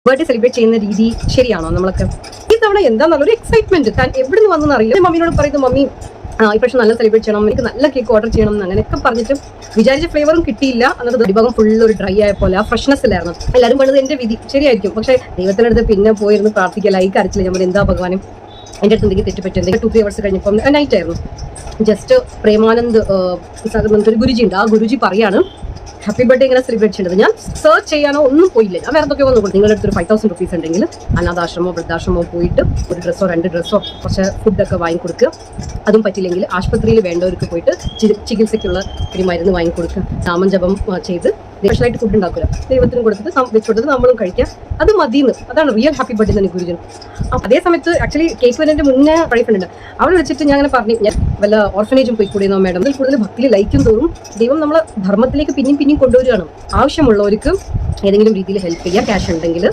Birthday celebrate ചെയ്യുന്ന രീതി ശരിയാണോ? നമ്മളൊക്കെ ഈ തവണ എന്താണെന്നുള്ളൊരു എക്സൈറ്റ്മെന്റ് താൻ എവിടെ നിന്ന് വന്നെന്ന് അറിയില്ല. മമ്മിനോട് പറയുന്നത് മമ്മി ഈ പക്ഷെ നല്ല സെലിബ്രേറ്റ് ചെയ്യണം, എനിക്ക് നല്ല കേക്ക് ഓർഡർ ചെയ്യണം എന്ന് അങ്ങനെയൊക്കെ പറഞ്ഞിട്ട് വിചാരിച്ച ഫ്ലേവറും കിട്ടിയില്ല. അന്നത്തെ വിഭാഗം ഫുള്ള് ഒരു ഡ്രൈ ആയ പോലെ ആ ഫ്രഷ്നെസ് ഇല്ലായിരുന്നു. എല്ലാവരും പണിത് എന്റെ വിധി ശരിയായിരിക്കും, പക്ഷെ ദൈവത്തിന്റെ അടുത്ത് പിന്നെ പോയിരുന്നു പ്രാർത്ഥിക്കുക. ഈ കരച്ചില്ല ഞാൻ എന്താ ഭഗവാനും എൻ്റെ അടുത്ത് എന്തെങ്കിലും തെറ്റുപറ്റും. എന്തെങ്കിലും 2-3 hours കഴിഞ്ഞപ്പം നൈറ്റ് ആയിരുന്നു. ജസ്റ്റ് പ്രേമാനന്ദ് ഒരു ഗുരുജി ഉണ്ട്, ആ ഗുരുജി പറയാണ് ഹാപ്പി ബർത്ത്ഡേ ഇങ്ങനെ സെലിബ്രേറ്റ് ചെയ്യേണ്ടത്. ഞാൻ സെർച്ച് ചെയ്യാനോ ഒന്നും പോയില്ല. ഞാൻ വേറെ എന്തൊക്കെയോ വന്നു. നിങ്ങളുടെ അടുത്തൊരു 5,000 rupees ഉണ്ടെങ്കിൽ അനാഥാശ്രമോ വൃദ്ധാശ്രമോ പോയിട്ട് ഒരു ഡ്രസ്സോ 2 ഡ്രസ്സോ കുറച്ച് ഫുഡൊക്കെ വാങ്ങിക്കൊടുക്കുക. അതും പറ്റില്ലെങ്കിൽ ആശുപത്രിയിൽ വേണ്ടവർക്ക് പോയിട്ട് ചികിത്സയ്ക്കുള്ള ഒരു മരുന്ന് വാങ്ങിക്കൊടുക്കുക. നാമജപം ചെയ്ത് സ്പെഷ്യലായിട്ട് ഫുഡ് ഉണ്ടാക്കുക, ദൈവത്തിനും കൊടുത്തിട്ട് വെച്ചുകൊടുത്തിട്ട് നമ്മളും കഴിക്കുക. അത് മതിയെന്ന്. അതാണ് റിയൽ ഹാപ്പി ബർത്ത്ഡേ തന്നെ ഗുരുജൻ. അതേ സമയത്ത് ആക്ച്വലി കേക്ക് വരുന്നതിന്റെ മുന്നേ പഴയപ്പുണ്ട്. അവൾ വിളിച്ചിട്ട് ഞാൻ അങ്ങനെ പറഞ്ഞു, ഞാൻ വല്ല ഓർഫനേജും പോയി കൂടിയെന്നോ മാഡം. അതിൽ കൂടുതൽ ഭക്തിയിൽ ലയിക്കും തോറും ദൈവം നമ്മളെ ധർമ്മത്തിലേക്ക് പിന്നെയും കൊണ്ടുവരികയാണ്. ആവശ്യമുള്ളവർക്ക് ഏതെങ്കിലും രീതിയിൽ ഹെൽപ്പ് ചെയ്യുക, ക്യാഷ് ഉണ്ടെങ്കിൽ